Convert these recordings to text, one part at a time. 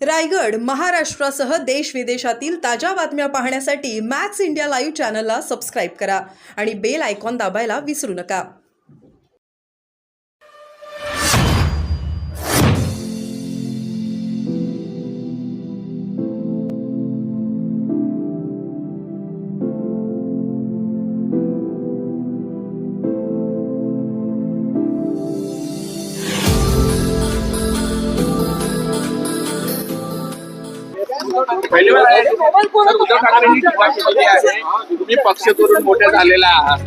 रायगड, महाराष्ट्रासह देश विदेशातील ताज्या बातम्या पाहण्यासाठी मॅक्स इंडिया लाईव्ह चॅनलला सबस्क्राईब करा आणि बेल आयकॉन दाबायला विसरू नका. पहिली वेळ आहे सर, उद्धव ठाकरेंनी टीका केलेली आहे. तुम्ही पक्ष करून मोठे झालेला आहात.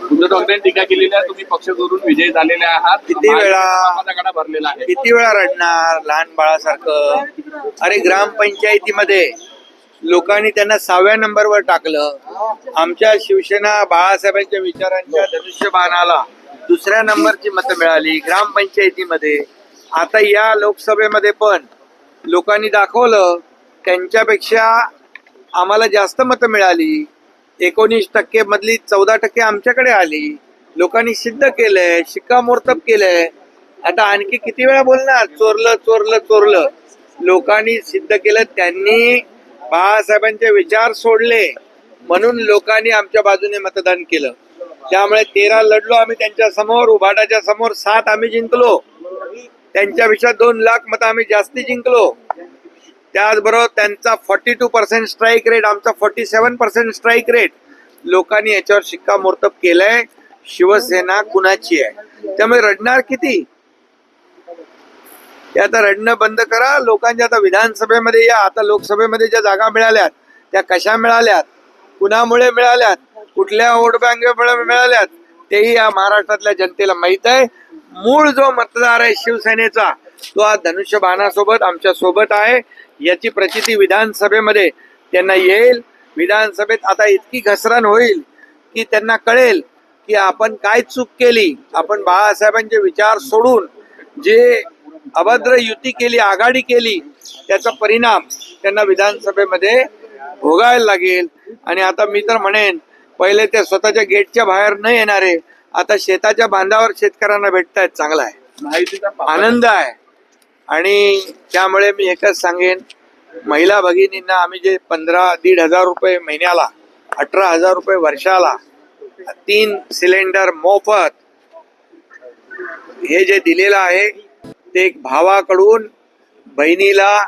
उद्धव ठाकरेंनी टीका केलेली आहे, तुम्ही पक्ष करून विजयी झालेले आहात. किती वेळा गडा भरलेला आहे. किती वेळा रडणार लहान बाळासारखं? अरे ग्रामपंचायतीमध्ये लोकांनी त्यांना 6व्या नंबरवर टाकलं. आमच्या शिवसेना बाळासाहेबांच्या विचारांच्या धनुष्यबाणाला 2ऱ्या नंबरची मतं मिळाली ग्रामपंचायतीमध्ये. आता या लोकसभेमध्ये पण लोकांनी दाखवलं त्यांच्यापेक्षा आम्हाला जास्त मतं मिळाली. 19% मधली 14% आमच्याकडे आली. लोकांनी सिद्ध केलंय, शिक्कामोर्तब केलंय. आता आणखी किती वेळा बोलणार चोरलं चोरलं चोरलं? लोकांनी सिद्ध केलं. त्यांनी बाळासाहेबांचे विचार सोडले म्हणून लोकांनी आमच्या बाजूने मतदान केलं. त्यामुळे 13 लढलो आम्ही त्यांच्या समोर, उभाटाच्या समोर 7 आम्ही जिंकलो. त्यांच्यापेक्षा 2 लाख मतं आम्ही जास्ती जिंकलो. त्याचबरोबर त्यांचा 42% स्ट्राईक रेट, आमचा 47% स्ट्राईक रेट. लोकांनी याच्यावर शिक्कामोर्तब केलंय. शिवसेना कुणाची आहे? त्यामुळे रडणार किती? ते आता रडणं बंद करा. लोकांच्या आता विधानसभेमध्ये या. आता लोकसभेमध्ये ज्या जागा मिळाल्यात त्या कशा मिळाल्यात, कुणामुळे मिळाल्यात, कुठल्या वोट बँकेमुळे मिळाल्यात तेही या महाराष्ट्रातल्या जनतेला माहित आहे. मूळ जो मतदार आहे शिवसेनेचा तो आज धनुष्यबाणासोबत आमच्या सोबत आहे. याची प्रचिती विधानसभेमध्ये त्यांना येईल. विधानसभेत आता इतकी घसरण होईल की त्यांना कळेल की आपण काय चूक केली. आपण बाळासाहेबांचे विचार सोडून जे अभद्र युती केली, आघाडी केली, त्याचा परिणाम त्यांना विधानसभेमध्ये भोगायला लागेल. आणि आता मी तर म्हणेन, पहिले ते स्वतःच्या गेटच्या बाहेर न येणारे आता शेताच्या बांधावर शेतकऱ्यांना भेटतायत. चांगला आहे, आनंद आहे. आणि त्यामुळे मी एकच सांगेन, महिला भगिनींना आम्ही जे 15,500 रुपये महिन्याला, 18,000 रुपये वर्षाला, 3 सिलेंडर मोफत हे जे दिलेलं आहे ते एक भावाकडून बहिणीला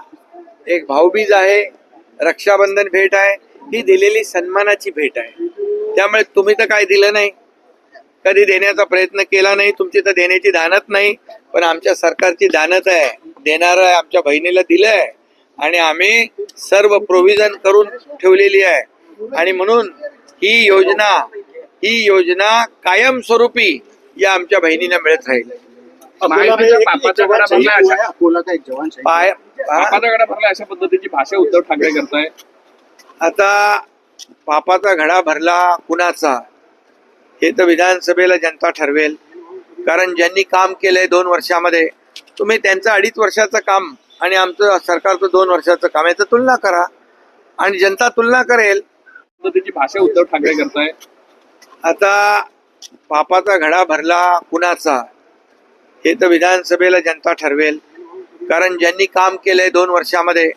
एक भाऊबीज आहे, रक्षाबंधन भेट आहे. ही दिलेली सन्मानाची भेट आहे. त्यामुळे तुम्ही तर काय दिलं नाही, कधी देण्याचा प्रयत्न केला नाही. तुमची तर देण्याची दानत नाही, पण आमच्या सरकारची दानत आहे. देणारं आहे, आमच्या बहिणीला दिलंय आणि आम्ही सर्व प्रोव्हिजन करून ठेवलेली आहे. आणि म्हणून ही योजना कायमस्वरूपी या आमच्या बहिणीला मिळत राहील. पापाचा गडा भरला अशा पद्धतीची भाषा उद्धव ठाकरे करताय. आता पापाचा घडा भरला कुणाचा हे तर विधानसभेला जनता ठरवेल. कारण ज्यांनी काम केलंय 2 वर्षामध्ये, तुम्ही त्यांचं 2.5 वर्षाचं काम आणि आमचं सरकारचं 2 वर्षाचं काम याचं तुलना करा आणि जनता तुलना करेल. पद्धतीची भाषा उद्धव ठाकरे करताय. आता पापाचा घडा भरला कुणाचा हे तर विधानसभेला जनता ठरवेल. कारण ज्यांनी काम केलंय 2 वर्षामध्ये,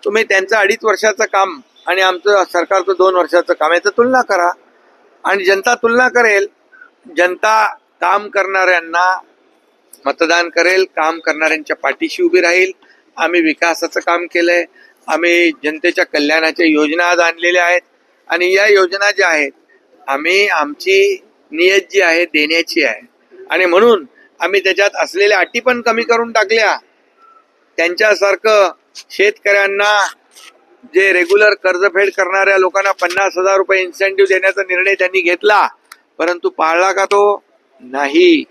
तुम्ही त्यांचं 2.5 वर्षाचं काम आणि आमचं सरकारचं 2 वर्षाचं काम याचं तुलना करा आणि जनता तुलना करेल. जनता काम करणाऱ्यांना मतदान करेल, काम करणाऱ्यांच्या पाठीशी उभी राहील. आम्ही विकासाचं काम केलंय, आम्ही जनतेच्या कल्याणाच्या योजना आज आणलेल्या आहेत आणि या योजना ज्या आहेत, आम्ही आमची नियत जी आहे देण्याची आहे. आणि म्हणून आम्ही त्याच्यात असलेल्या अटी पण कमी करून टाकल्या. त्यांच्यासारखं शेतकऱ्यांना, जे रेग्युलर कर्जफेड करणाऱ्या लोकांना 50,000 रुपये इन्सेंटिव्ह देण्याचा निर्णय त्यांनी घेतला, परंतु पाळला का तो? नाही.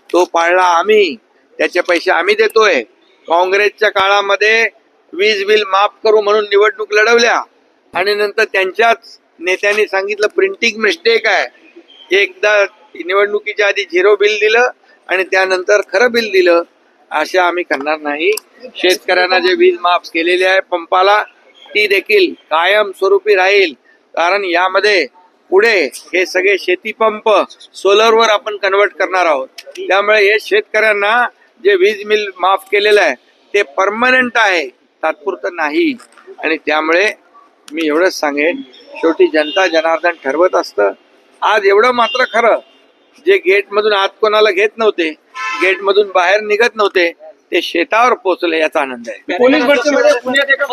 तो पाळला आम्ही. त्याचे पैसे आम्ही देतोय. काँग्रेसच्या काळामध्ये वीज बिल माफ करू म्हणून निवडणूक लढवल्या आणि नंतर त्यांच्याच नेत्यांनी सांगितलं प्रिंटिंग मिस्टेक आहे. एकदा निवडणुकीच्या आधी 0 बिल दिलं आणि त्यानंतर खरं बिल दिलं. अशा आम्ही करणार नाही. शेतकऱ्यांना जे वीज माफ केलेली आहे पंपाला, ती देखील कायम स्वरूपी राहील. कारण यामध्ये पुढे हे सगळे शेतीपंप सोलरवर आपण कन्वर्ट करणार आहोत. त्यामुळे हे शेतकऱ्यांना जे वीज बिल माफ केलेलं आहे ते परमनंट आहे, तात्पुरतं नाही. आणि त्यामुळे मी एवढंच सांगेन, शेवटी जनता जनार्दन ठरवत असतं. आज एवढं मात्र खरं, जे गेटमधून आत कोणाला घेत नव्हते, गेटमधून बाहेर निघत नव्हते, ते शेतावर पोहोचले याचा आनंद आहे. पोलीस भरतीमध्ये पुण्यात एका